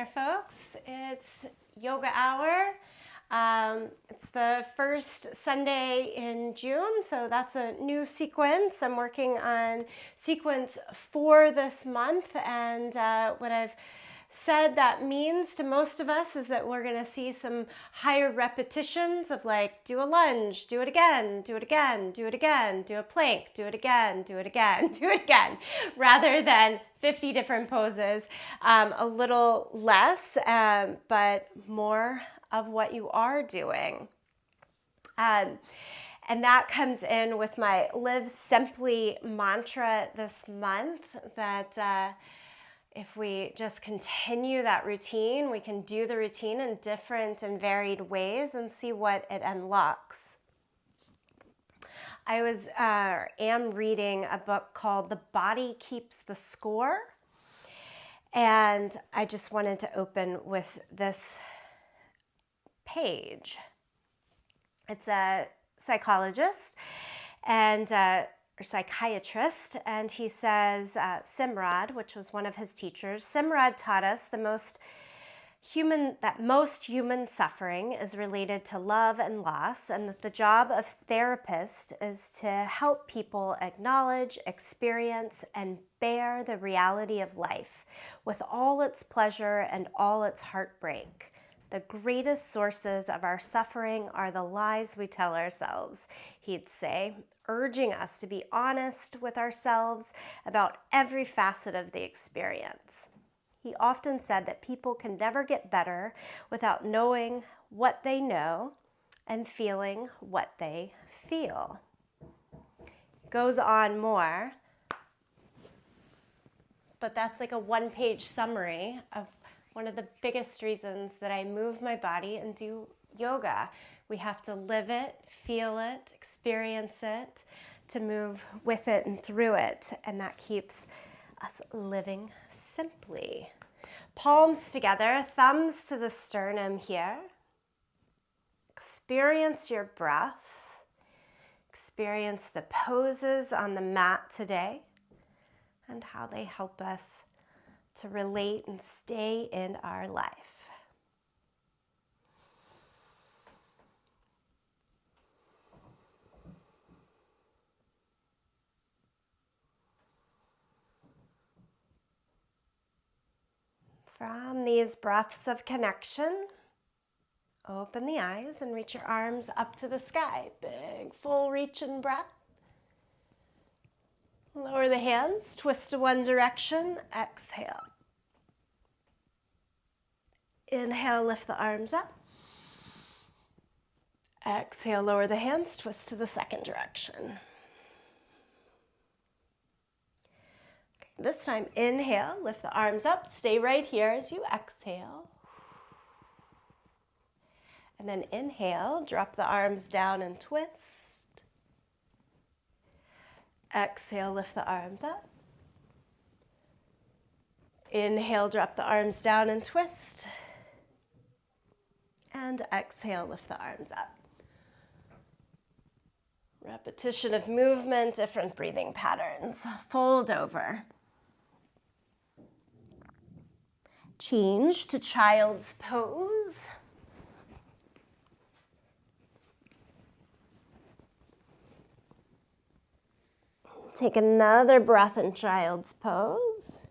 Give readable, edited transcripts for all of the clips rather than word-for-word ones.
there, folks. It's Yoga Hour. It's the first Sunday in June, so that's a new sequence. I'm working on sequence 4 this month, and what I've said that means to most of us is that we're going to see some higher repetitions of like do a lunge, do it again, do it again, do it again, do a plank, do it again, do it again, do it again, rather than 50 different poses. A little less, but more of what you are doing. And that comes in with my Live Simply mantra this month that if we just continue that routine, we can do the routine in different and varied ways and see what it unlocks. I am reading a book called The Body Keeps the Score, and I just wanted to open with this page. It's a psychologist and psychiatrist, and he says Simrad, which was one of his teachers, Simrad taught us that most human suffering is related to love and loss, and that the job of therapist is to help people acknowledge, experience, and bear the reality of life with all its pleasure and all its heartbreak. The greatest sources of our suffering are the lies we tell ourselves, he'd say, urging us to be honest with ourselves about every facet of the experience. He often said that people can never get better without knowing what they know and feeling what they feel. Goes on more, but that's like a one-page summary of one of the biggest reasons that I move my body and do yoga. We have to live it, feel it, experience it, to move with it and through it, and that keeps us living simply. Palms together, thumbs to the sternum here. Experience your breath. Experience the poses on the mat today and how they help us to relate and stay in our life. From these breaths of connection, open the eyes and reach your arms up to the sky. Big, full reach in breath. Lower the hands, twist to one direction, exhale. Inhale, lift the arms up. Exhale, lower the hands, twist to the second direction. Okay, this time, inhale, lift the arms up, stay right here as you exhale. And then inhale, drop the arms down and twist. Exhale, lift the arms up. Inhale, drop the arms down and twist. And exhale, lift the arms up. Repetition of movement, different breathing patterns. Fold over. Change to child's pose. Take another breath in child's pose.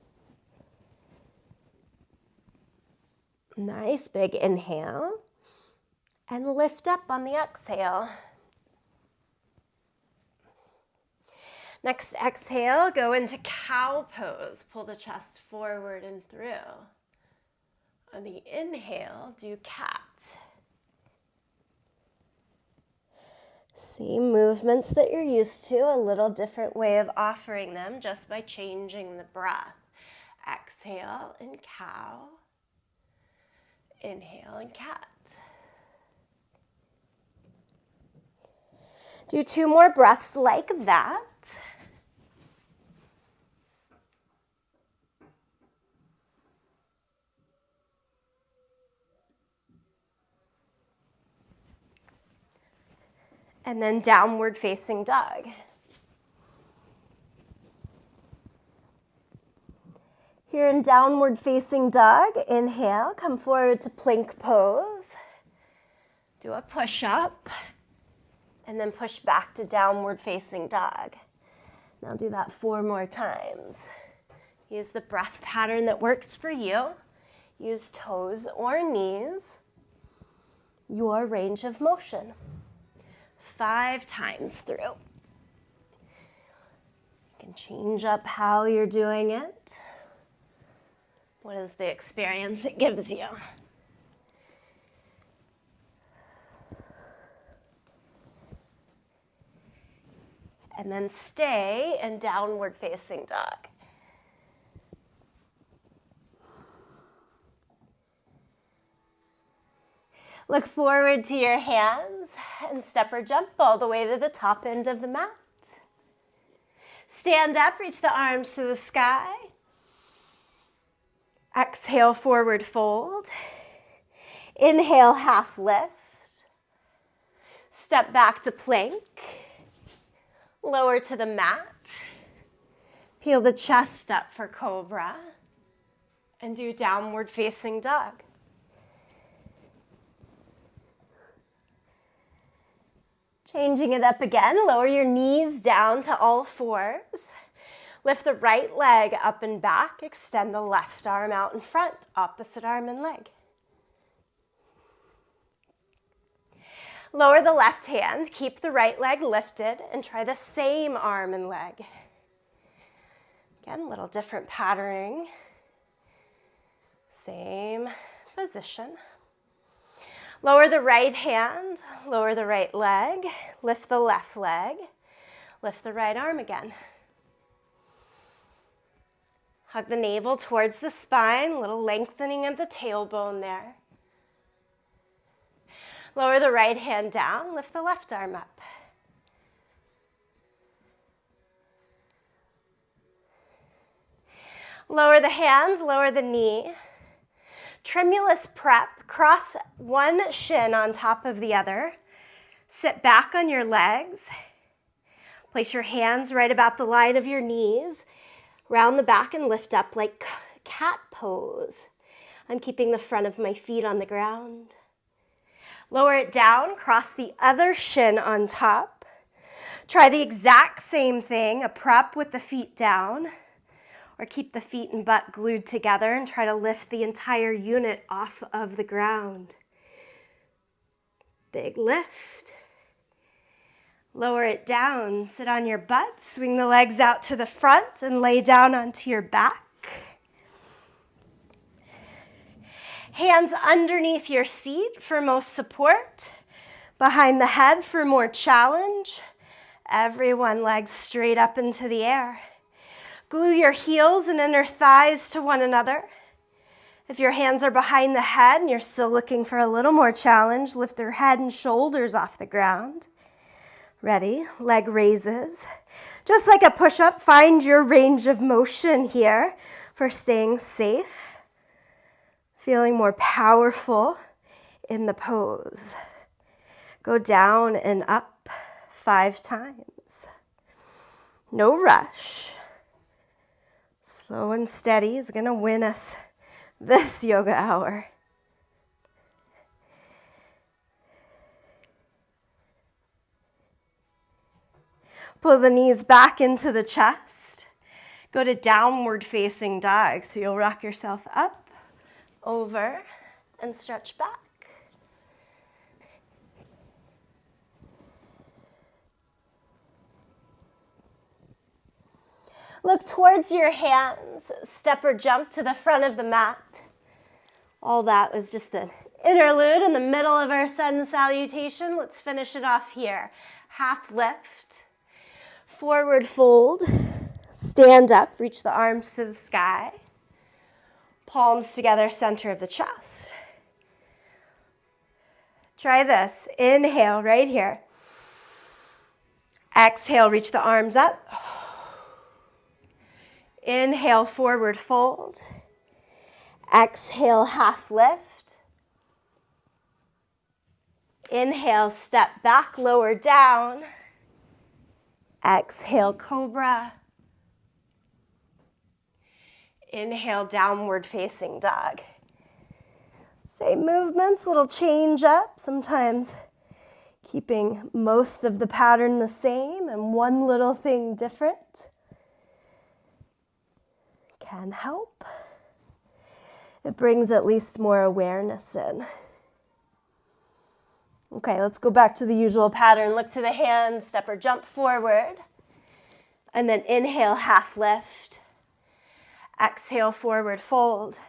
Nice big inhale. And lift up on the exhale. Next exhale, go into cow pose. Pull the chest forward and through. On the inhale, do cat. See movements that you're used to, a little different way of offering them just by changing the breath. Exhale in cow. Inhale in cat. Do 2 more breaths like that. And then downward facing dog. Here you're in downward facing dog, inhale, come forward to plank pose. Do a push-up, and then push back to downward facing dog. Now do that 4 more times. Use the breath pattern that works for you. Use toes or knees, your range of motion. 5 times through. You can change up how you're doing it. What is the experience it gives you? And then stay in downward facing dog. Look forward to your hands and step or jump all the way to the top end of the mat. Stand up, reach the arms to the sky. Exhale, forward fold. Inhale, half lift. Step back to plank. Lower to the mat. Peel the chest up for cobra. And do downward facing dog. Changing it up again, lower your knees down to all fours. Lift the right leg up and back. Extend the left arm out in front, opposite arm and leg. Lower the left hand, keep the right leg lifted, and try the same arm and leg. Again, a little different patterning. Same position. Lower the right hand, lower the right leg, lift the left leg, lift the right arm again. Hug the navel towards the spine, a little lengthening of the tailbone there. Lower the right hand down, lift the left arm up. Lower the hands, lower the knee. Tremulous prep, cross one shin on top of the other. Sit back on your legs. Place your hands right about the line of your knees. Round the back and lift up like cat pose. I'm keeping the front of my feet on the ground. Lower it down, cross the other shin on top. Try the exact same thing, a prep with the feet down. Or keep the feet and butt glued together and try to lift the entire unit off of the ground. Big lift. Lower it down, sit on your butt, swing the legs out to the front and lay down onto your back. Hands underneath your seat for most support. Behind the head for more challenge. Everyone legs straight up into the air. Glue your heels and inner thighs to one another. If your hands are behind the head and you're still looking for a little more challenge, lift your head and shoulders off the ground. Ready? Leg raises. Just like a push-up, find your range of motion here for staying safe. Feeling more powerful in the pose. Go down and up 5 times. No rush. Slow and steady is going to win us this yoga hour. Pull the knees back into the chest. Go to downward facing dog. So you'll rock yourself up, over, and stretch back. Look towards your hands, step or jump to the front of the mat. All that was just an interlude in the middle of our sun salutation. Let's finish it off here. Half lift, forward fold, stand up, reach the arms to the sky. Palms together, center of the chest. Try this. Inhale right here. Exhale, reach the arms up. Inhale, forward fold. Exhale, half lift. Inhale, step back, lower down. Exhale, cobra. Inhale, downward facing dog. Same movements, little change up, sometimes keeping most of the pattern the same and one little thing different can help. It brings at least more awareness in. Okay, let's go back to the usual pattern. Look to the hands, step or jump forward. And then inhale, half lift. Exhale, forward fold.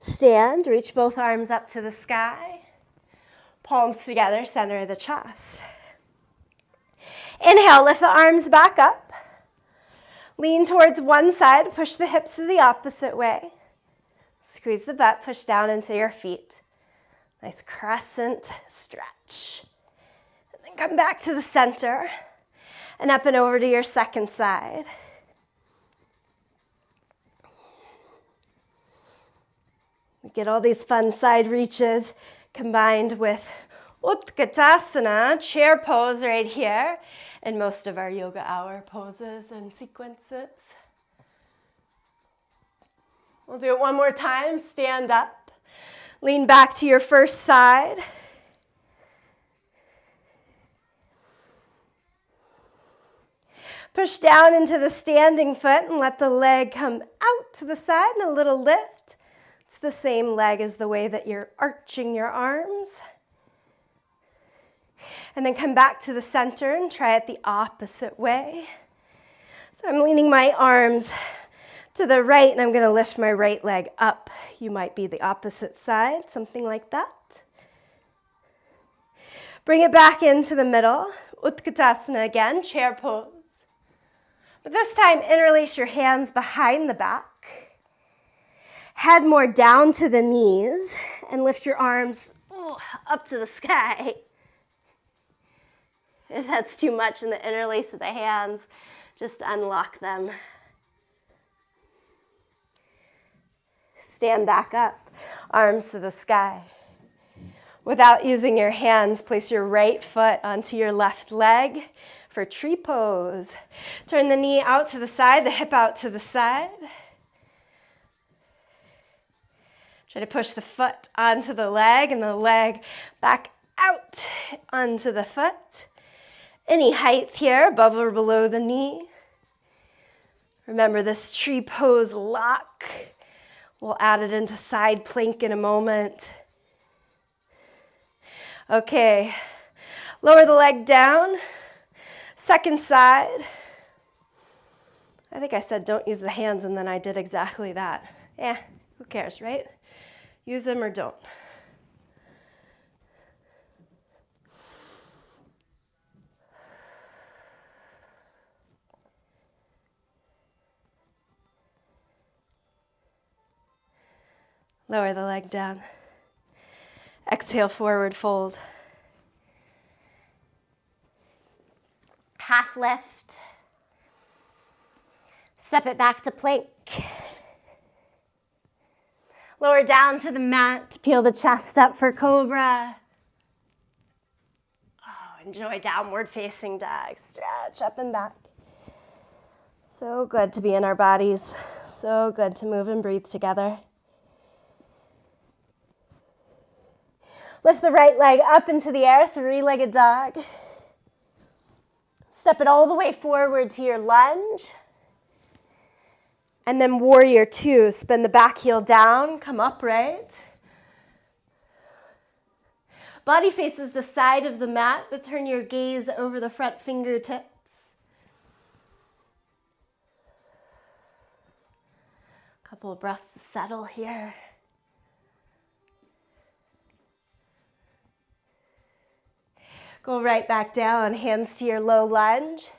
Stand, reach both arms up to the sky. Palms together, center of the chest. Inhale, lift the arms back up. Lean towards one side, push the hips to the opposite way. Squeeze the butt, push down into your feet. Nice crescent stretch. And then come back to the center and up and over to your second side. Get all these fun side reaches combined with Utkatasana, chair pose right here, in most of our yoga hour poses and sequences. We'll do it one more time. Stand up. Lean back to your first side. Push down into the standing foot and let the leg come out to the side and a little lift. It's the same leg as the way that you're arching your arms. And then come back to the center and try it the opposite way. So I'm leaning my arms to the right and I'm going to lift my right leg up. You might be the opposite side, something like that. Bring it back into the middle. Utkatasana again, chair pose. But this time, interlace your hands behind the back. Head more down to the knees and lift your arms up to the sky. If that's too much in the interlace of the hands, just unlock them. Stand back up, arms to the sky. Without using your hands, place your right foot onto your left leg for tree pose. Turn the knee out to the side, the hip out to the side. Try to push the foot onto the leg and the leg back out onto the foot. Any height here, above or below the knee. Remember this tree pose lock. We'll add it into side plank in a moment. Okay, lower the leg down. Second side. I think I said don't use the hands and then I did exactly that. Who cares, right? Use them or don't. Lower the leg down. Exhale, forward fold. Half lift. Step it back to plank. Lower down to the mat. Peel the chest up for cobra. Enjoy downward facing dog. Stretch up and back. So good to be in our bodies. So good to move and breathe together. Lift the right leg up into the air, three-legged dog. Step it all the way forward to your lunge. And then warrior two, spin the back heel down, come upright. Body faces the side of the mat, but turn your gaze over the front fingertips. Couple of breaths to settle here. Go right back down, hands to your low lunge.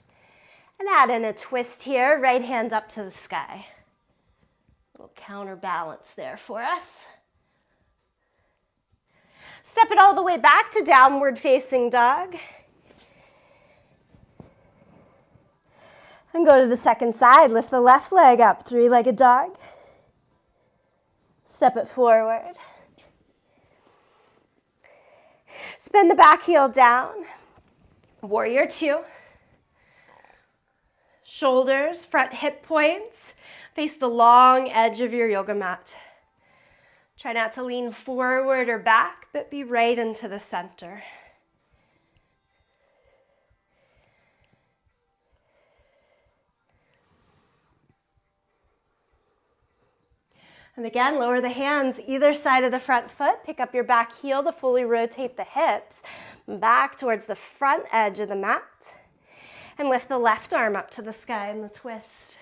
And add in a twist here, right hand up to the sky. A little counterbalance there for us. Step it all the way back to downward facing dog. And go to the second side, lift the left leg up, three-legged dog. Step it forward. Spin the back heel down, warrior two. Shoulders, front hip points, face the long edge of your yoga mat. Try not to lean forward or back, but be right into the center. And again, lower the hands either side of the front foot. Pick up your back heel to fully rotate the hips back towards the front edge of the mat. And lift the left arm up to the sky in the twist.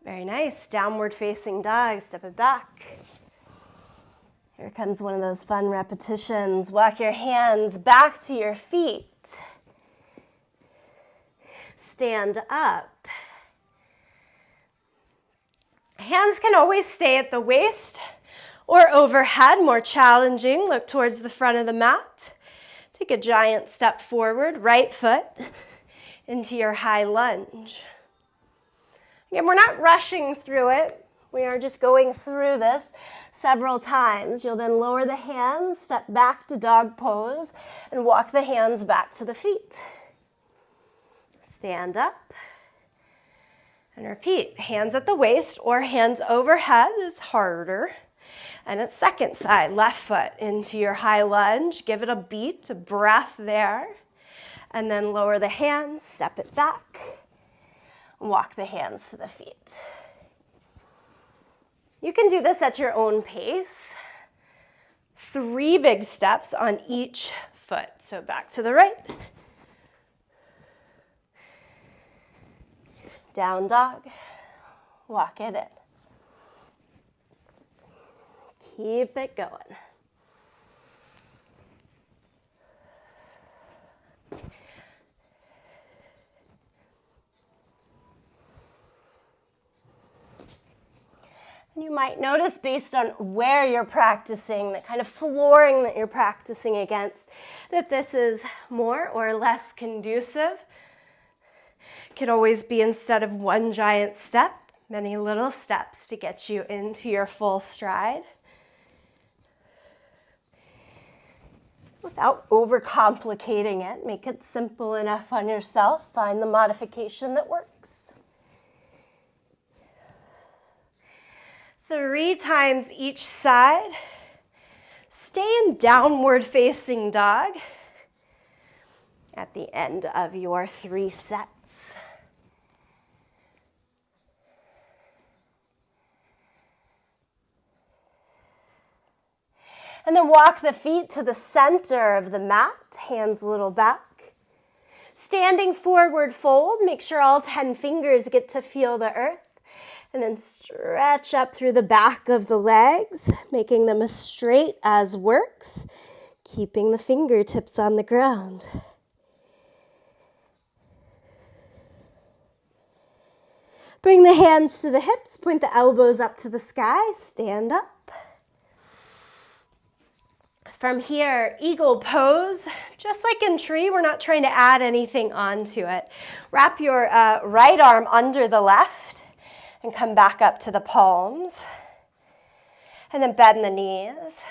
Very nice. Downward facing dog. Step it back. Here comes one of those fun repetitions. Walk your hands back to your feet. Stand up. Hands can always stay at the waist or overhead, more challenging. Look towards the front of the mat. Take a giant step forward, right foot into your high lunge. Again, we're not rushing through it. We are just going through this several times. You'll then lower the hands, step back to dog pose, and walk the hands back to the feet. Stand up and repeat. Hands at the waist or hands overhead is harder. And it's second side, left foot into your high lunge. Give it a beat, a breath there. And then lower the hands, step it back. Walk the hands to the feet. You can do this at your own pace. 3 big steps on each foot. So back to the right. Down dog, walk it in. Keep it going. And you might notice based on where you're practicing, the kind of flooring that you're practicing against, that this is more or less conducive. Could always be, instead of one giant step, many little steps to get you into your full stride. Without overcomplicating it, make it simple enough on yourself. Find the modification that works. 3 times each side. Stay in downward facing dog at the end of your 3 sets. And then walk the feet to the center of the mat, hands a little back. Standing forward fold, make sure all 10 fingers get to feel the earth. And then stretch up through the back of the legs, making them as straight as works, keeping the fingertips on the ground. Bring the hands to the hips, point the elbows up to the sky, stand up. From here, eagle pose. Just like in tree, we're not trying to add anything onto it. Wrap your right arm under the left and come back up to the palms. And then bend the knees.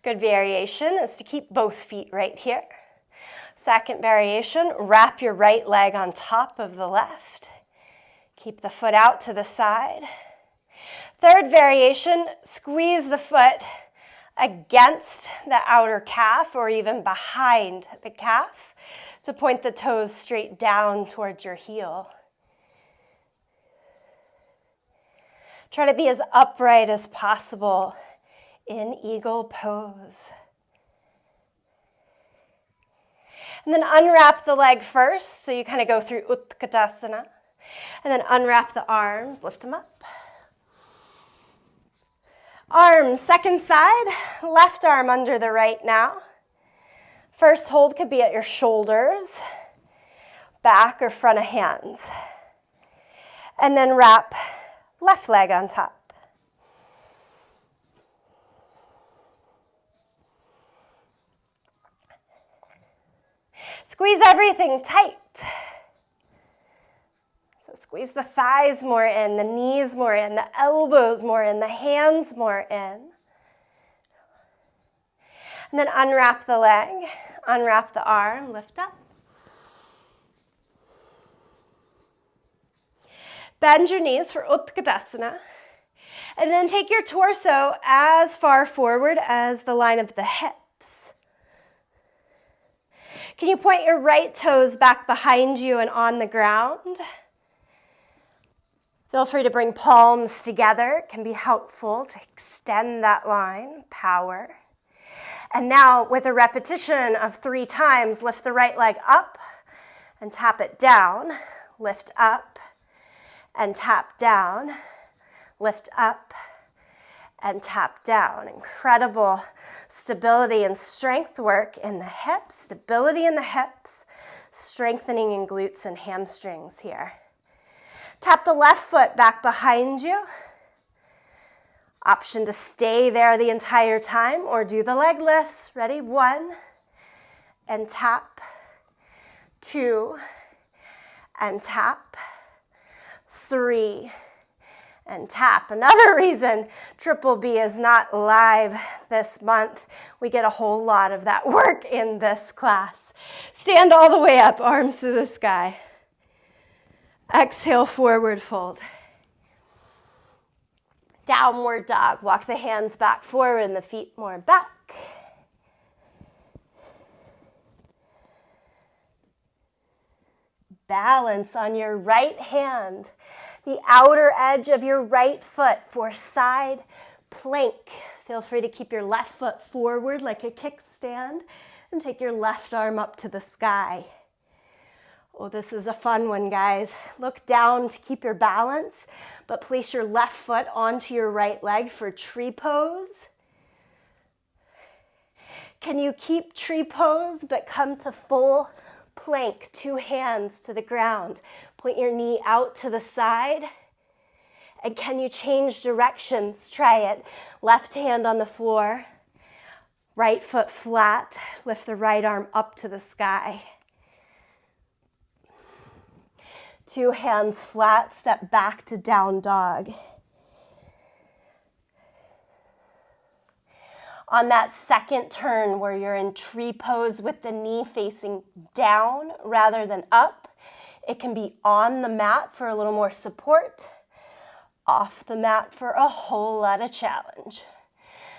Good variation is to keep both feet right here. Second variation, wrap your right leg on top of the left. Keep the foot out to the side. Third variation, squeeze the foot against the outer calf or even behind the calf to point the toes straight down towards your heel. Try to be as upright as possible in eagle pose. And then unwrap the leg first, so you kind of go through Utkatasana. And then unwrap the arms, lift them up. Arms, second side, left arm under the right now. First hold could be at your shoulders, back or front of hands. And then wrap left leg on top. Squeeze everything tight. So squeeze the thighs more in, the knees more in, the elbows more in, the hands more in. And then unwrap the leg, unwrap the arm, lift up. Bend your knees for Utkatasana. And then take your torso as far forward as the line of the hips. Can you point your right toes back behind you and on the ground? Feel free to bring palms together. It can be helpful to extend that line, power. And now with a repetition of 3 times, lift the right leg up and tap it down. Lift up and tap down. Lift up and tap down. Incredible stability and strength work in the hips, stability in the hips, strengthening in glutes and hamstrings here. Tap the left foot back behind you. Option to stay there the entire time or do the leg lifts. Ready? 1 and tap, 2 and tap, 3 and tap. Another reason Triple B is not live this month. We get a whole lot of that work in this class. Stand all the way up, arms to the sky. Exhale, forward fold. Downward dog. Walk the hands back forward and the feet more back. Balance on your right hand, the outer edge of your right foot for side plank. Feel free to keep your left foot forward like a kickstand and take your left arm up to the sky. Oh, this is a fun one, guys. Look down to keep your balance, but place your left foot onto your right leg for tree pose. Can you keep tree pose but come to full plank, 2 hands to the ground? Point your knee out to the side. And can you change directions? Try it. Left hand on the floor, right foot flat, lift the right arm up to the sky. 2 hands flat, step back to down dog. On that second turn where you're in tree pose with the knee facing down rather than up, it can be on the mat for a little more support, off the mat for a whole lot of challenge.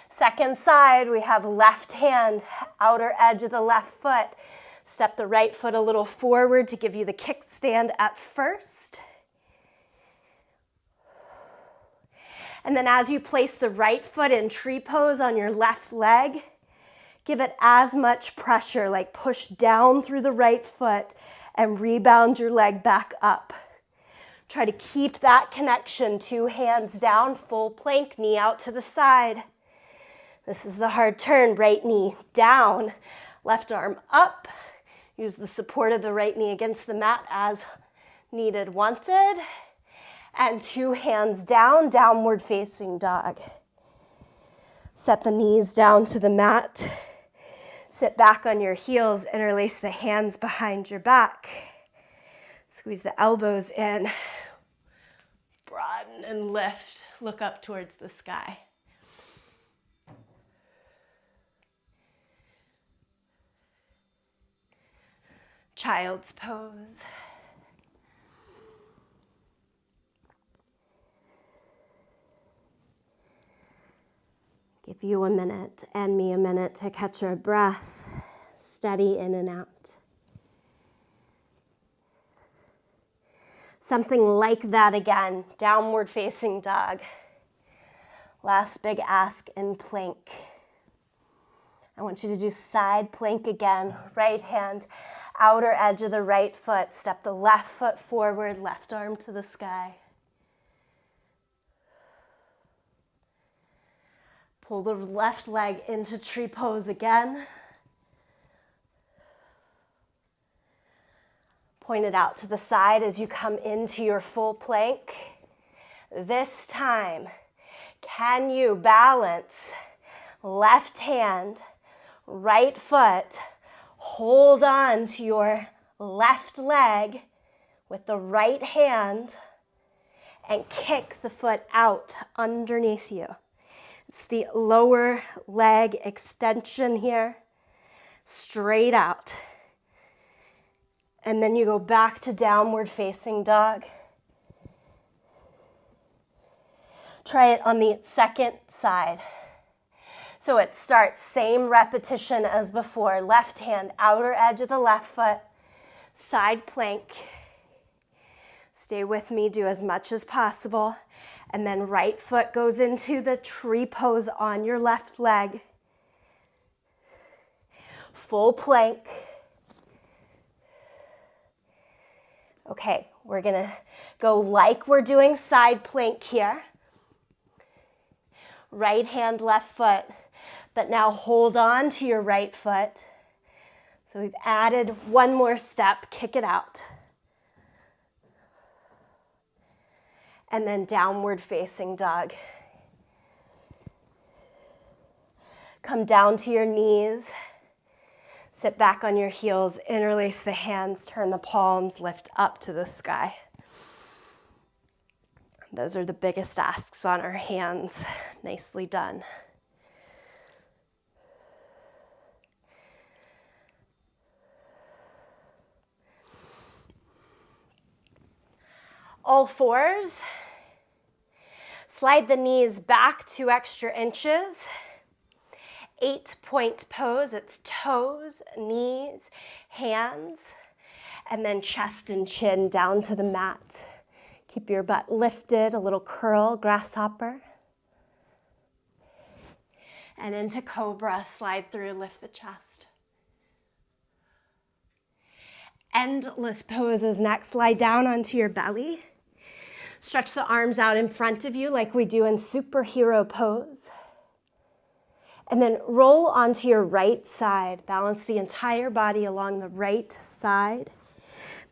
Second side, we have left hand, outer edge of the left foot. Step the right foot a little forward to give you the kickstand at first. And then as you place the right foot in tree pose on your left leg, give it as much pressure, like push down through the right foot and rebound your leg back up. Try to keep that connection, 2 hands down, full plank, knee out to the side. This is the hard turn, right knee down, left arm up. Use the support of the right knee against the mat as needed, wanted. And 2 hands down, downward facing dog. Set the knees down to the mat. Sit back on your heels, interlace the hands behind your back. Squeeze the elbows in. Broaden and lift. Look up towards the sky. Child's pose. Give you a minute and me a minute to catch our breath, steady in and out. Something like that again, downward facing dog. Last big ask in plank. I want you to do side plank again, right hand, outer edge of the right foot. Step the left foot forward, left arm to the sky. Pull the left leg into tree pose again. Point it out to the side as you come into your full plank. This time, can you balance left hand, right foot, hold on to your left leg with the right hand and kick the foot out underneath you. It's the lower leg extension here, straight out. And then you go back to downward facing dog. Try it on the second side. So it starts, same repetition as before. Left hand, outer edge of the left foot, side plank. Stay with me, do as much as possible. And then right foot goes into the tree pose on your left leg. Full plank. Okay, we're gonna go like we're doing side plank here. Right hand, left foot, but now hold on to your right foot. So we've added one more step, kick it out. And then downward facing dog. Come down to your knees. Sit back on your heels, interlace the hands, turn the palms, lift up to the sky. Those are the biggest asks on our hands. Nicely done. All fours. Slide the knees back 2 extra inches. 8-point pose. It's toes, knees, hands, and then chest and chin down to the mat. Keep your butt lifted, a little curl, grasshopper. And into cobra, slide through, lift the chest. Endless poses. Next, lie down onto your belly. Stretch the arms out in front of you like we do in superhero pose. And then roll onto your right side. Balance the entire body along the right side.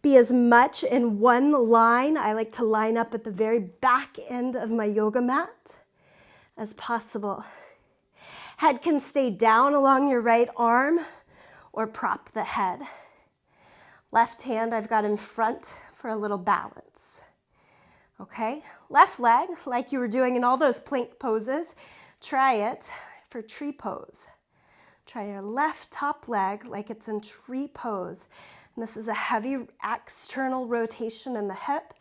Be as much in one line. I like to line up at the very back end of my yoga mat as possible. Head can stay down along your right arm or prop the head. Left hand I've got in front for a little balance. Okay, left leg, like you were doing in all those plank poses, try it for tree pose. Try your left top leg like it's in tree pose. And this is a heavy external rotation in the hip,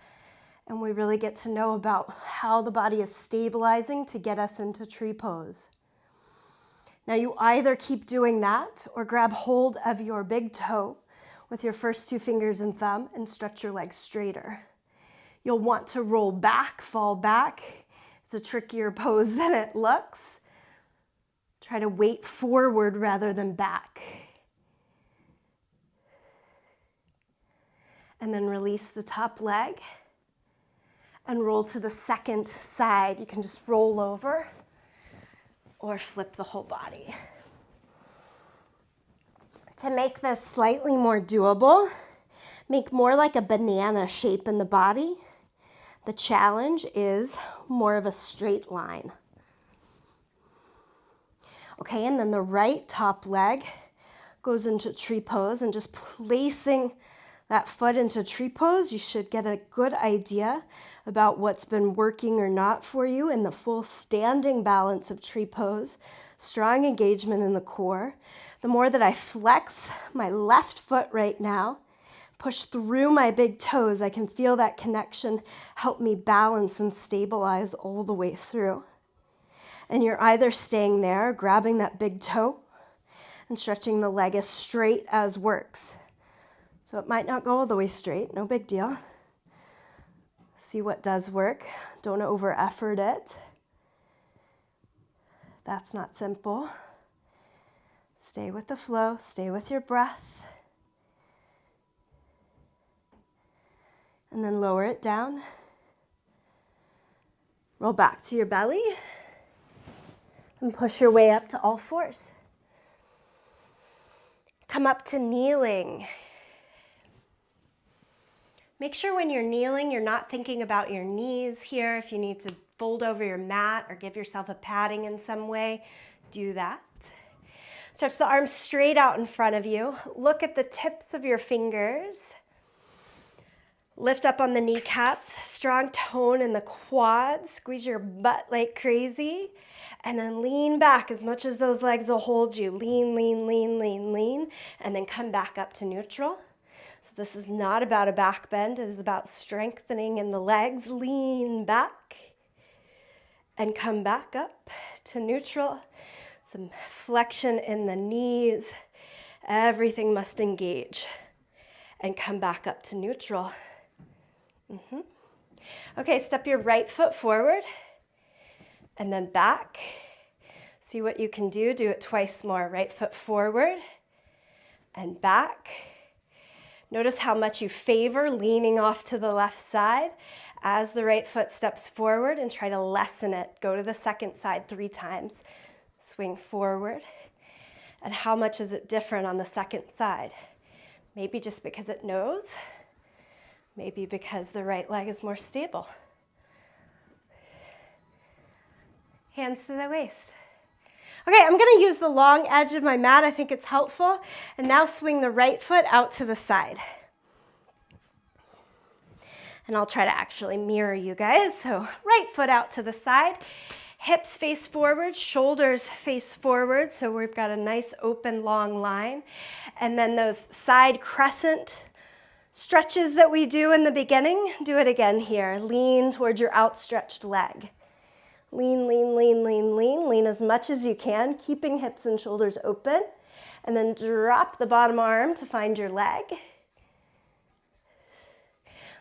and we really get to know about how the body is stabilizing to get us into tree pose. Now you either keep doing that or grab hold of your big toe with your first 2 fingers and thumb and stretch your legs straighter. You'll want to roll back, fall back. It's a trickier pose than it looks. Try to weight forward rather than back. And then release the top leg and roll to the second side. You can just roll over or flip the whole body. To make this slightly more doable, make more like a banana shape in the body. The challenge is more of a straight line. Okay, and then the right top leg goes into tree pose, and just placing that foot into tree pose, you should get a good idea about what's been working or not for you in the full standing balance of tree pose. Strong engagement in the core. The more that I flex my left foot right now, push through my big toes, I can feel that connection help me balance and stabilize all the way through. And you're either staying there, grabbing that big toe, and stretching the leg as straight as works. So it might not go all the way straight, no big deal. See what does work. Don't over effort it. That's not simple. Stay with the flow, stay with your breath. And then lower it down. Roll back to your belly and push your way up to all fours. Come up to kneeling. Make sure when you're kneeling, you're not thinking about your knees here. If you need to fold over your mat or give yourself a padding in some way, do that. Stretch the arms straight out in front of you. Look at the tips of your fingers. Lift up on the kneecaps, strong tone in the quads, squeeze your butt like crazy, and then lean back as much as those legs will hold you. Lean, lean, lean, lean, lean, and then come back up to neutral. So this is not about a back bend, it is about strengthening in the legs. Lean back and come back up to neutral. Some flexion in the knees. Everything must engage. And come back up to neutral. Okay, step your right foot forward and then back. See what you can do. Do it twice more. Right foot forward and back. Notice how much you favor leaning off to the left side as the right foot steps forward, and try to lessen it. Go to the second side 3 times. Swing forward. And how much is it different on the second side? Maybe just because it knows. Maybe because the right leg is more stable. Hands to the waist. Okay, I'm going to use the long edge of my mat. I think it's helpful. And now swing the right foot out to the side. And I'll try to actually mirror you guys. So right foot out to the side. Hips face forward, shoulders face forward. So we've got a nice open long line. And then those side crescent stretches that we do in the beginning, do it again here. Lean towards your outstretched leg. Lean, lean, lean, lean, lean. Lean as much as you can, keeping hips and shoulders open. And then drop the bottom arm to find your leg.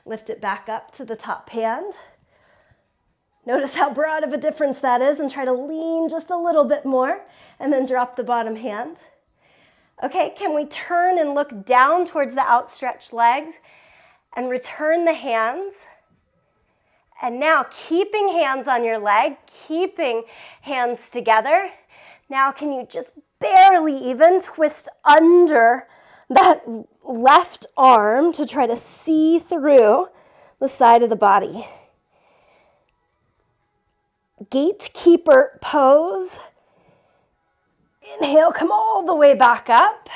Lift it back up to the top hand. Notice how broad of a difference that is, and try to lean just a little bit more, and then drop the bottom hand. Okay, can we turn and look down towards the outstretched legs and return the hands? And now keeping hands on your leg, keeping hands together. Now can you just barely even twist under that left arm to try to see through the side of the body. Gatekeeper pose. Inhale, come all the way back up.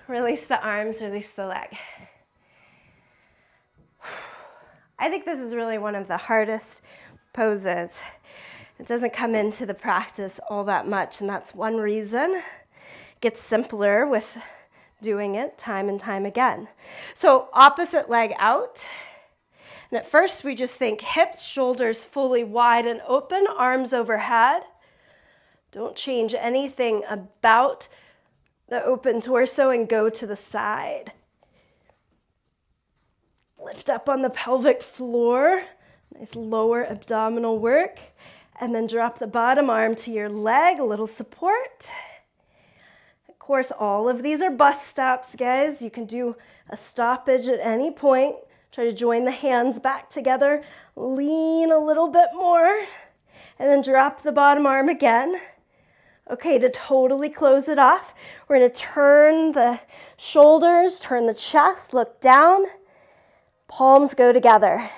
Release the arms, release the leg. I think this is really one of the hardest poses. It doesn't come into the practice all that much, and that's one reason. It gets simpler with doing it time and time again. So opposite leg out. And at first we just think hips, shoulders fully wide and open, arms overhead. Don't change anything about the open torso and go to the side. Lift up on the pelvic floor, nice lower abdominal work, and then drop the bottom arm to your leg, a little support. Of course, all of these are bus stops, guys. You can do a stoppage at any point. Try to join the hands back together, lean a little bit more, and then drop the bottom arm again. Okay, to totally close it off, we're going to turn the shoulders, turn the chest, look down. Palms go together.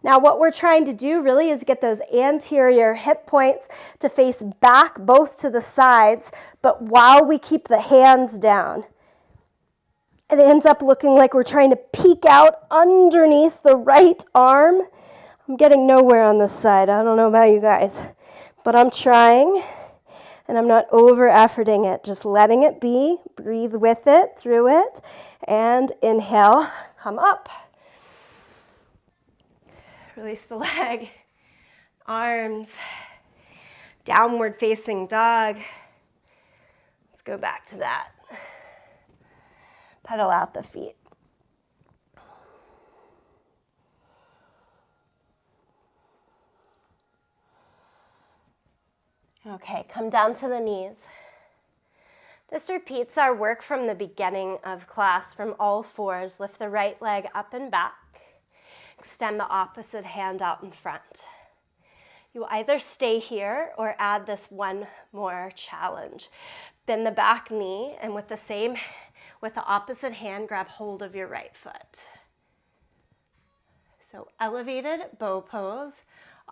Now what we're trying to do really is get those anterior hip points to face back, both to the sides, but while we keep the hands down. It ends up looking like we're trying to peek out underneath the right arm. I'm getting nowhere on this side. I don't know about you guys, but I'm trying, and I'm not over-efforting it, just letting it be. Breathe with it, through it, and inhale, come up. Release the leg, arms, downward facing dog. Let's go back to that. Pedal out the feet. Okay, come down to the knees. This repeats our work from the beginning of class, from all fours. Lift the right leg up and back. Extend the opposite hand out in front. You either stay here or add this one more challenge. Bend the back knee, and with the opposite hand, grab hold of your right foot. So elevated bow pose,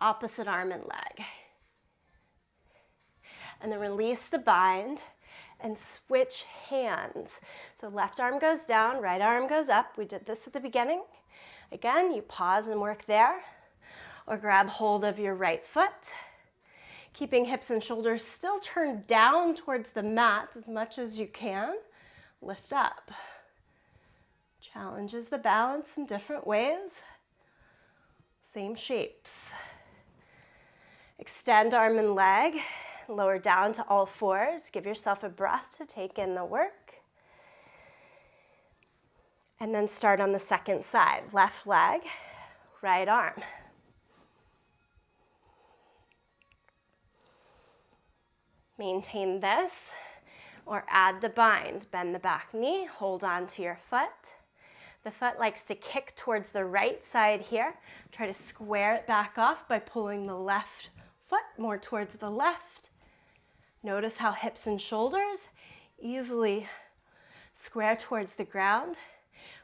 opposite arm and leg. And then release the bind and switch hands. So left arm goes down, right arm goes up. We did this at the beginning. Again, you pause and work there, or grab hold of your right foot, keeping hips and shoulders still turned down towards the mat as much as you can. Lift up. Challenges the balance in different ways. Same shapes. Extend arm and leg, lower down to all fours. Give yourself a breath to take in the work. And then start on the second side. Left leg, right arm. Maintain this, or add the bind. Bend the back knee, hold on to your foot. The foot likes to kick towards the right side here. Try to square it back off by pulling the left foot more towards the left. Notice how hips and shoulders easily square towards the ground.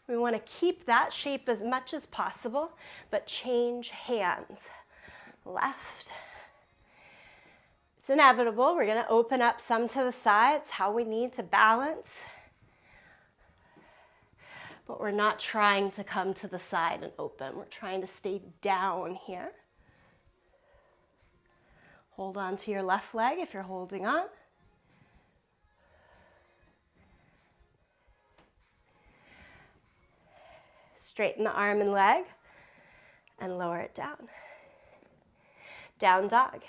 We want to keep that shape as much as possible, but change hands. Left. It's inevitable. We're going to open up some to the sides, how we need to balance. But we're not trying to come to the side and open. We're trying to stay down here. Hold on to your left leg if you're holding on. Straighten the arm and leg and lower it down. Down dog.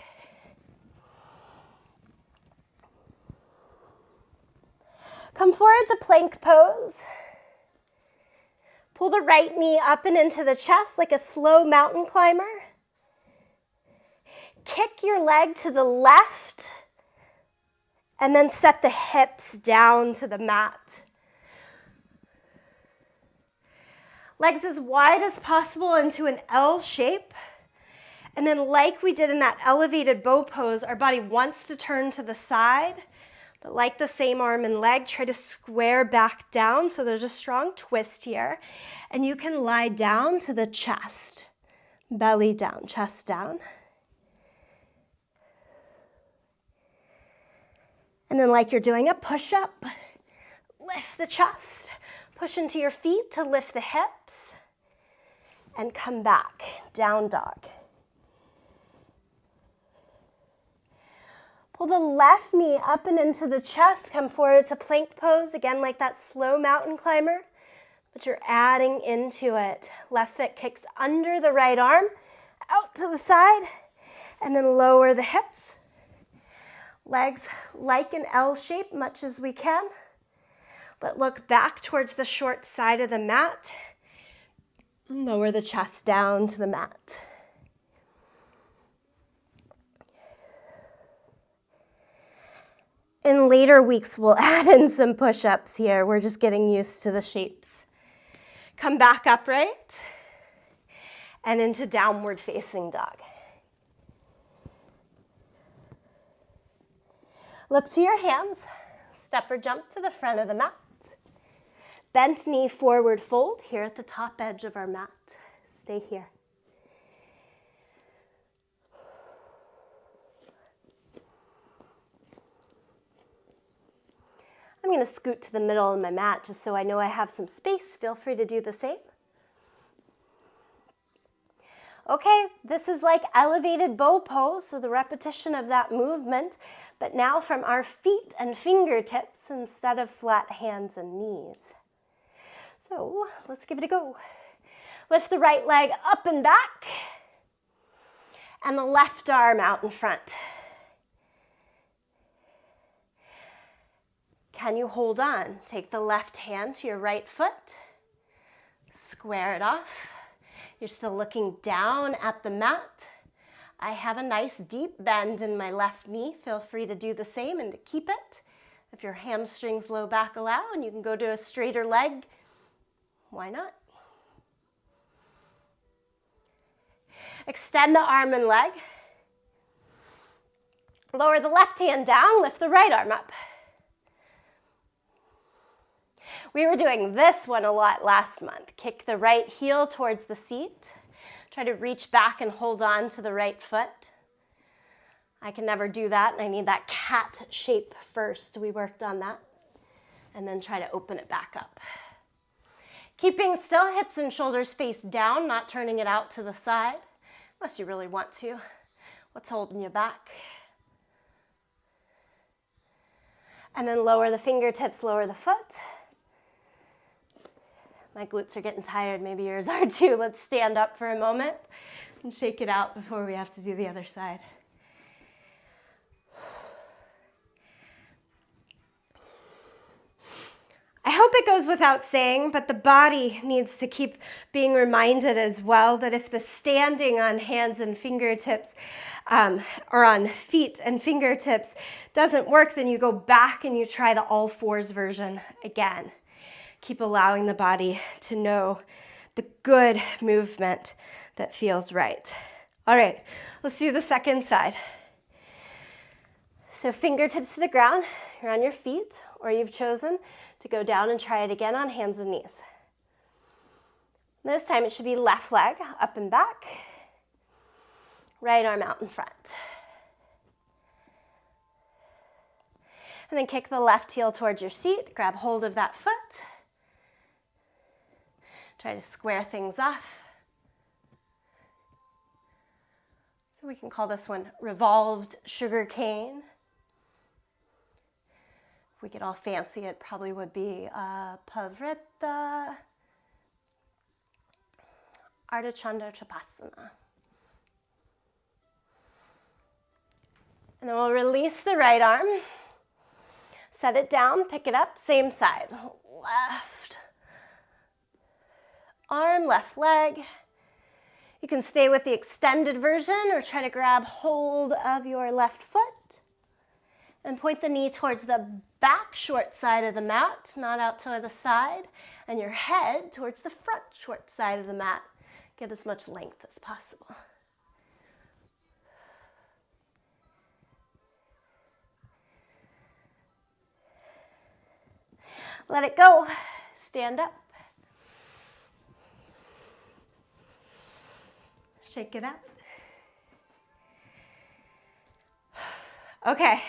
Come forward to plank pose. Pull the right knee up and into the chest like a slow mountain climber. Kick your leg to the left and then set the hips down to the mat. Legs as wide as possible into an L shape. And then like we did in that elevated bow pose, our body wants to turn to the side. But like the same arm and leg, try to square back down so there's a strong twist here. And you can lie down to the chest. Belly down, chest down. And then like you're doing a push-up, lift the chest. Push into your feet to lift the hips. And come back, down dog. Pull the left knee up and into the chest. Come forward to plank pose. Again, like that slow mountain climber, but you're adding into it. Left foot kicks under the right arm, out to the side, and then lower the hips. Legs like an L shape, much as we can, but look back towards the short side of the mat. Lower the chest down to the mat. In later weeks, we'll add in some push-ups here. We're just getting used to the shapes. Come back upright and into downward facing dog. Look to your hands. Step or jump to the front of the mat. Bent knee forward fold here at the top edge of our mat. Stay here. I'm going to scoot to the middle of my mat just so I know I have some space. Feel free to do the same. Okay, this is like elevated bow pose, so the repetition of that movement, but now from our feet and fingertips instead of flat hands and knees. So let's give it a go. Lift the right leg up and back, and the left arm out in front. Can you hold on? Take the left hand to your right foot, square it off. You're still looking down at the mat. I have a nice deep bend in my left knee. Feel free to do the same and to keep it. If your hamstrings, low back allow, and you can go to a straighter leg, why not? Extend the arm and leg. Lower the left hand down, lift the right arm up. We were doing this one a lot last month. Kick the right heel towards the seat. Try to reach back and hold on to the right foot. I can never do that, and I need that cat shape first. We worked on that. And then try to open it back up. Keeping still, hips and shoulders face down, not turning it out to the side, unless you really want to. What's holding you back? And then lower the fingertips, lower the foot. My glutes are getting tired, maybe yours are too. Let's stand up for a moment and shake it out before we have to do the other side. I hope it goes without saying, but the body needs to keep being reminded as well that if the standing on hands and fingertips or on feet and fingertips doesn't work, then you go back and you try the all fours version again. Keep allowing the body to know the good movement that feels right. All right, let's do the second side. So fingertips to the ground, you're on your feet, or you've chosen to go down and try it again on hands and knees. This time it should be left leg up and back, right arm out in front. And then kick the left heel towards your seat, grab hold of that foot. Try to square things off. So we can call this one revolved sugar cane. If we get all fancy, it probably would be Pavrita Ardhachandra Chapasana. And then we'll release the right arm, set it down, pick it up, same side. Left arm, left leg. You can stay with the extended version or try to grab hold of your left foot and point the knee towards the back short side of the mat, not out to the side, and your head towards the front short side of the mat. Get as much length as possible. Let it go. Stand up. Shake it out. Okay.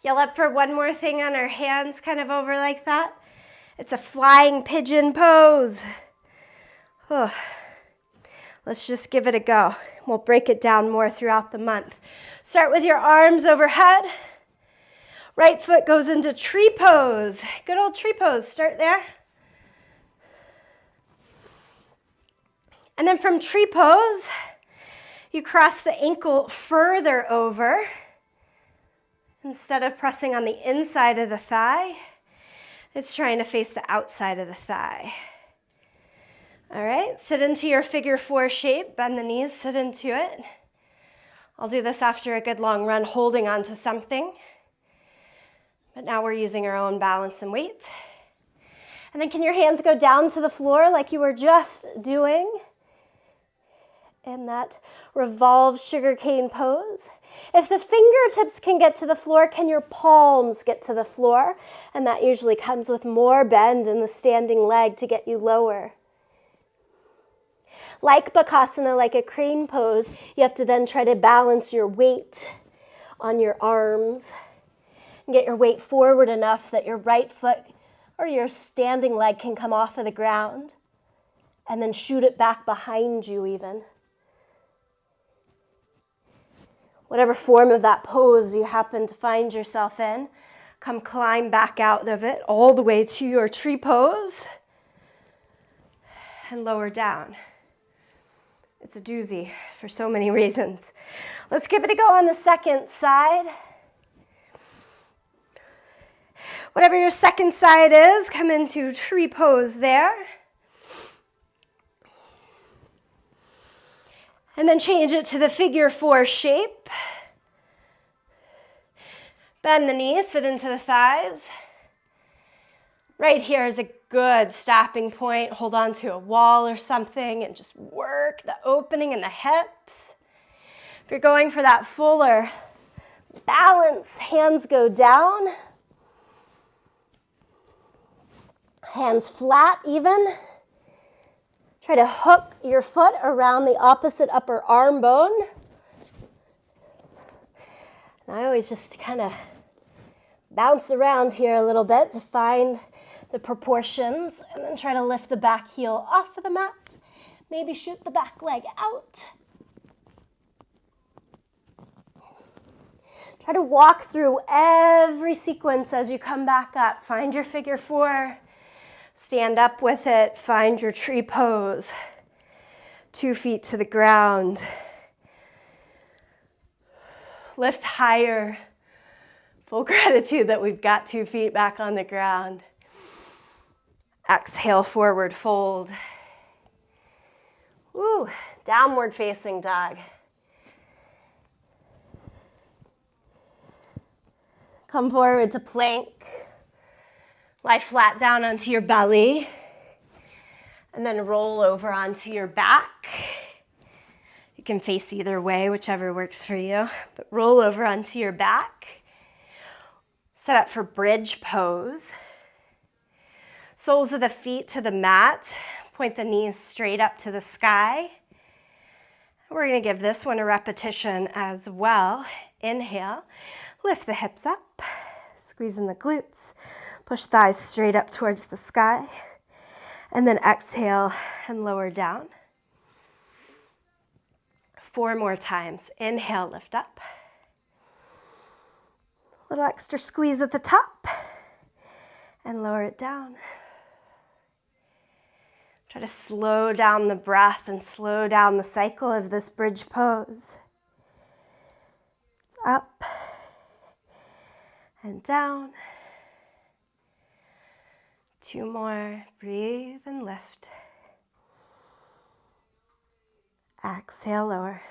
Yell up for one more thing on our hands, kind of over like that. It's a flying pigeon pose. Oh. Let's just give it a go. We'll break it down more throughout the month. Start with your arms overhead. Right foot goes into tree pose. Good old tree pose. Start there. And then from tree pose, you cross the ankle further over. Instead of pressing on the inside of the thigh, it's trying to face the outside of the thigh. All right, sit into your figure four shape, bend the knees, sit into it. I'll do this after a good long run, holding onto something. But now we're using our own balance and weight. And then can your hands go down to the floor like you were just doing in that revolved sugarcane pose? If the fingertips can get to the floor, can your palms get to the floor? And that usually comes with more bend in the standing leg to get you lower. Like Bakasana, like a crane pose, you have to then try to balance your weight on your arms and get your weight forward enough that your right foot or your standing leg can come off of the ground and then shoot it back behind you even. Whatever form of that pose you happen to find yourself in, come climb back out of it all the way to your tree pose and lower down. It's a doozy for so many reasons. Let's give it a go on the second side. Whatever your second side is, come into tree pose there. And then change it to the figure four shape. Bend the knees, sit into the thighs. Right here is a good stopping point. Hold on to a wall or something and just work the opening in the hips. If you're going for that fuller balance, hands go down. Hands flat even. Try to hook your foot around the opposite upper arm bone. And I always just kind of bounce around here a little bit to find the proportions, and then try to lift the back heel off of the mat. Maybe shoot the back leg out. Try to walk through every sequence as you come back up. Find your figure four. Stand up with it. Find your tree pose. 2 feet to the ground. Lift higher. Full gratitude that we've got 2 feet back on the ground. Exhale, forward fold. Woo, downward facing dog. Come forward to plank. Lie flat down onto your belly. And then roll over onto your back. You can face either way, whichever works for you. But roll over onto your back. Set up for bridge pose. Soles of the feet to the mat. Point the knees straight up to the sky. We're going to give this one a repetition as well. Inhale. Lift the hips up. Squeeze in the glutes. Push thighs straight up towards the sky. And then exhale and lower down. 4 more times. Inhale, lift up. A little extra squeeze at the top. And lower it down. Try to slow down the breath and slow down the cycle of this bridge pose. It's up and down. 2 more. Breathe and lift. Exhale, lower.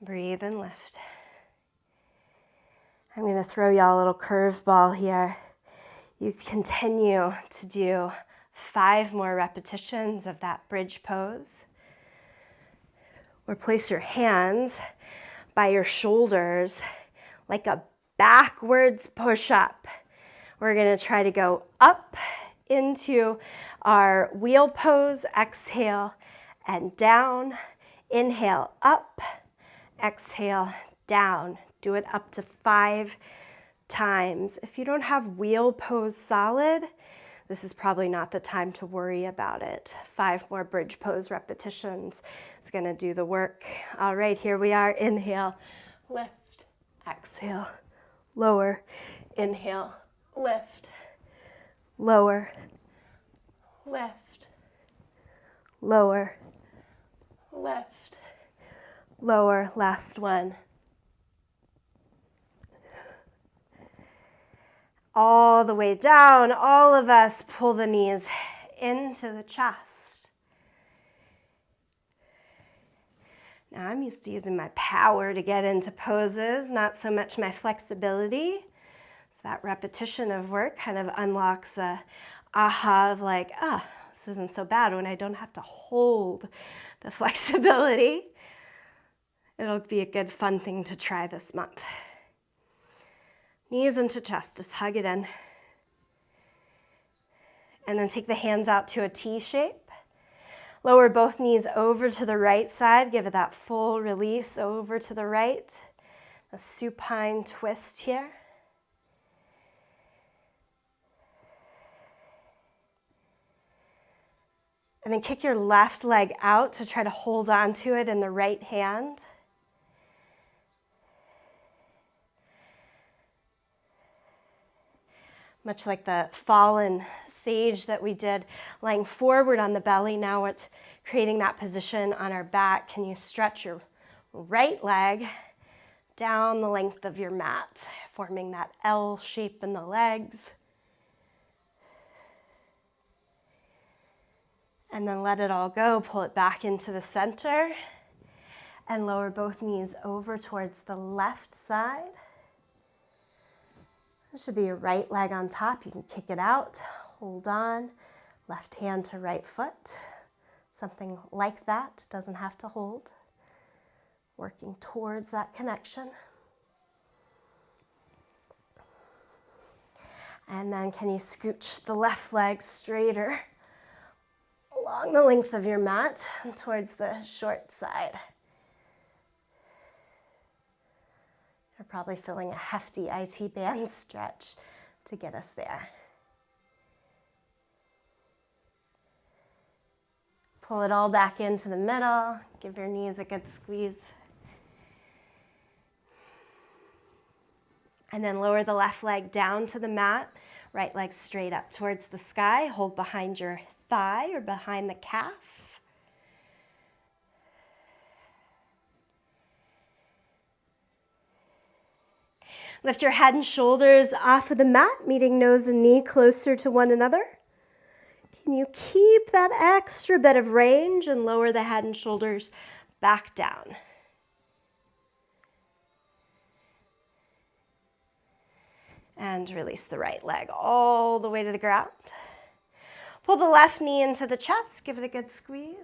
Breathe and lift. I'm going to throw y'all a little curveball here. You continue to do 5 more repetitions of that bridge pose. Or place your hands by your shoulders like a backwards push-up. We're going to try to go up into our wheel pose. Exhale and down. Inhale, up. Exhale, down. Do it up to 5 times. If you don't have wheel pose solid, this is probably not the time to worry about it. 5 more bridge pose repetitions. It's going to do the work. All right, here we are. Inhale, lift, exhale, lower. Inhale, lift, lower, lift, lower, lift, lower. Last one. All the way down, all of us pull the knees into the chest. Now I'm used to using my power to get into poses, not so much my flexibility. So that repetition of work kind of unlocks a aha of like, this isn't so bad when I don't have to hold the flexibility. It'll be a good fun thing to try this month. Knees into chest, just hug it in. And then take the hands out to a T shape. Lower both knees over to the right side. Give it that full release over to the right. A supine twist here. And then kick your left leg out to try to hold on to it in the right hand. Much like the fallen sage that we did, lying forward on the belly. Now it's creating that position on our back. Can you stretch your right leg down the length of your mat, forming that L shape in the legs? And then let it all go. Pull it back into the center and lower both knees over towards the left side. This should be your right leg on top. You can kick it out, hold on, left hand to right foot. Something like that, doesn't have to hold. Working towards that connection. And then can you scooch the left leg straighter along the length of your mat and towards the short side. We're probably feeling a hefty IT band stretch to get us there. Pull it all back into the middle. Give your knees a good squeeze. And then lower the left leg down to the mat. Right leg straight up towards the sky. Hold behind your thigh or behind the calf. Lift your head and shoulders off of the mat, meeting nose and knee closer to one another. Can you keep that extra bit of range and lower the head and shoulders back down? And release the right leg all the way to the ground. Pull the left knee into the chest, give it a good squeeze.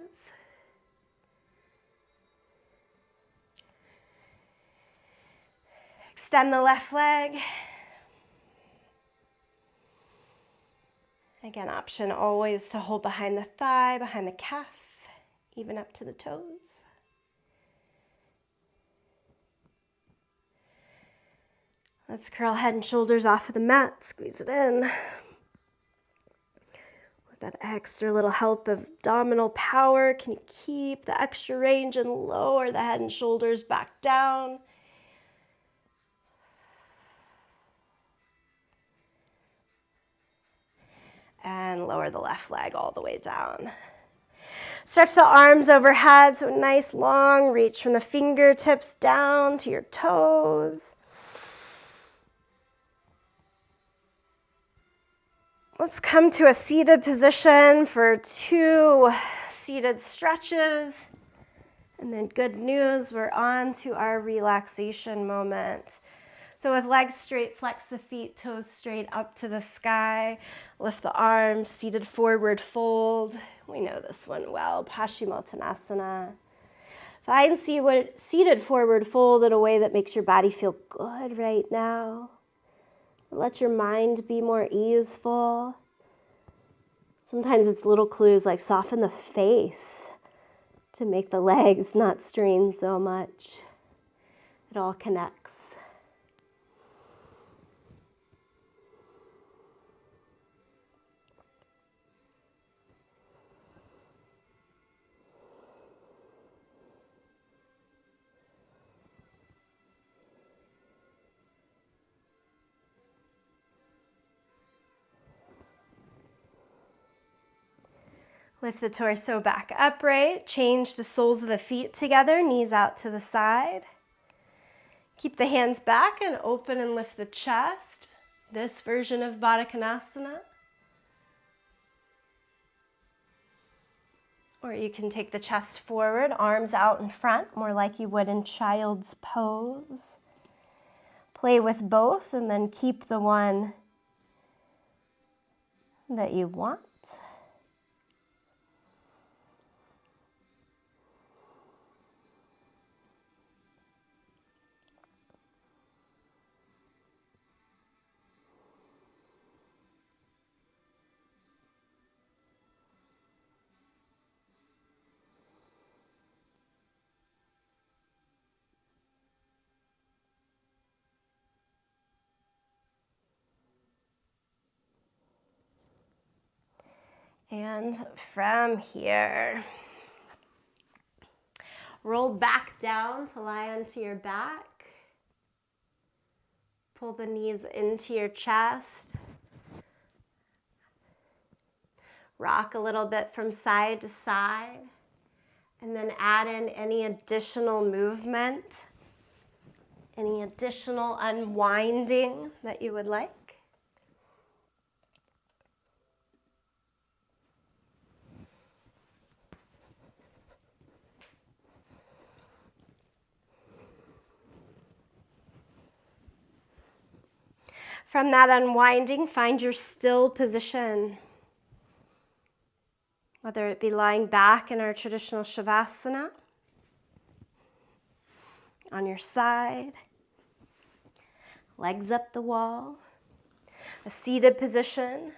Extend the left leg. Again, option always to hold behind the thigh, behind the calf, even up to the toes. Let's curl head and shoulders off of the mat, squeeze it in. With that extra little help of abdominal power, can you keep the extra range and lower the head and shoulders back down? And lower the left leg all the way down. Stretch the arms overhead, so a nice long reach from the fingertips down to your toes. Let's come to a seated position for 2 seated stretches. And then good news, we're on to our relaxation moment. So with legs straight, flex the feet, toes straight up to the sky. Lift the arms, seated forward fold. We know this one well, Paschimottanasana. Find seated forward fold in a way that makes your body feel good right now. Let your mind be more easeful. Sometimes it's little clues like soften the face to make the legs not strain so much. It all connects. Lift the torso back upright. Change the soles of the feet together, knees out to the side. Keep the hands back and open and lift the chest. This version of Baddha Konasana. Or you can take the chest forward, arms out in front, more like you would in child's pose. Play with both and then keep the one that you want. And from here, roll back down to lie onto your back. Pull the knees into your chest. Rock a little bit from side to side. And then add in any additional movement, any additional unwinding that you would like. From that unwinding, find your still position. Whether it be lying back in our traditional Shavasana, on your side, legs up the wall, a seated position,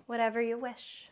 whatever you wish.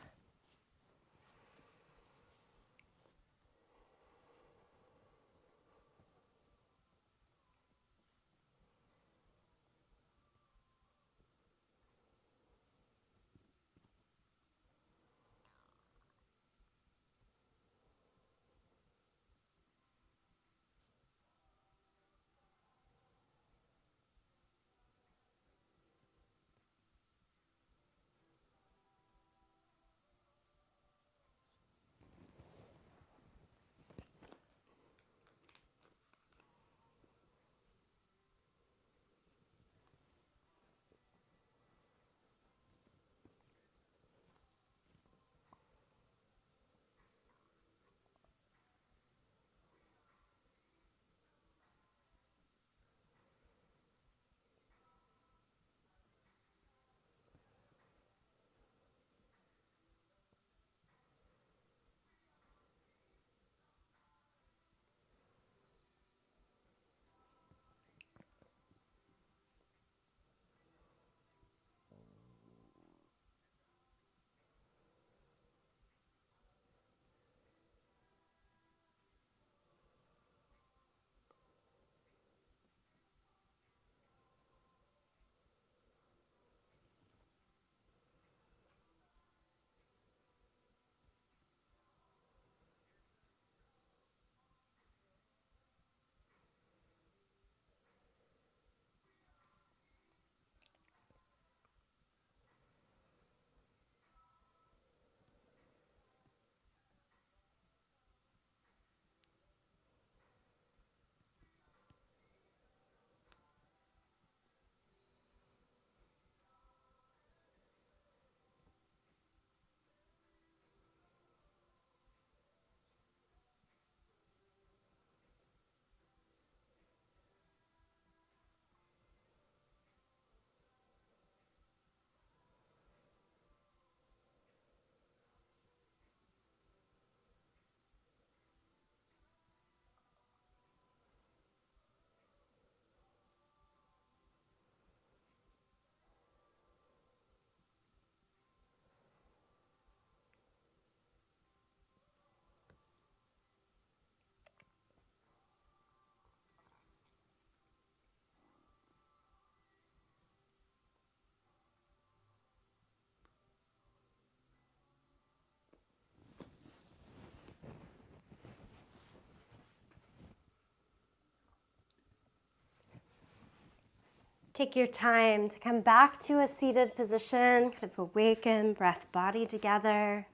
Take your time to come back to a seated position, kind of awaken breath, body together.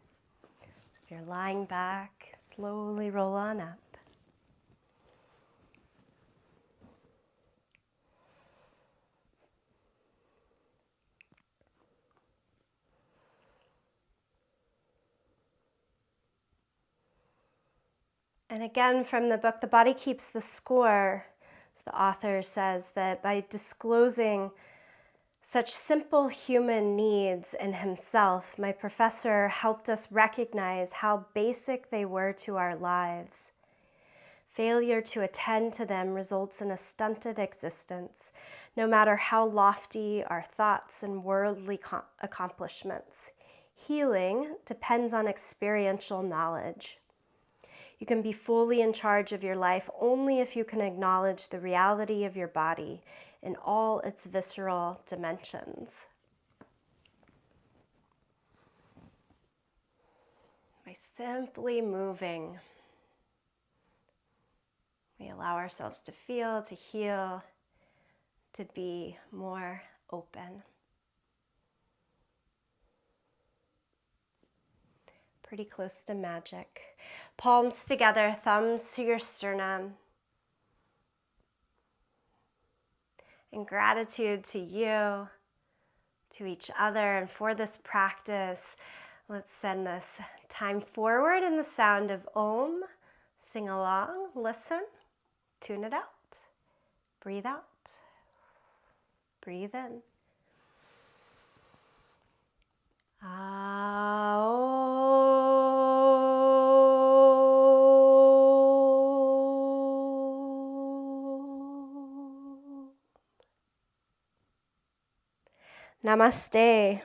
If you're lying back, slowly roll on up. And again, from the book, The Body Keeps the Score, the author says that by disclosing such simple human needs in himself, my professor helped us recognize how basic they were to our lives. Failure to attend to them results in a stunted existence, no matter how lofty our thoughts and worldly accomplishments. Healing depends on experiential knowledge. You can be fully in charge of your life only if you can acknowledge the reality of your body in all its visceral dimensions. By simply moving, we allow ourselves to feel, to heal, to be more open. Pretty close to magic. Palms together, thumbs to your sternum. In gratitude to you, to each other, and for this practice, let's send this time forward in the sound of Om. Sing along, listen, tune it out. Breathe out. Breathe in. Namaste.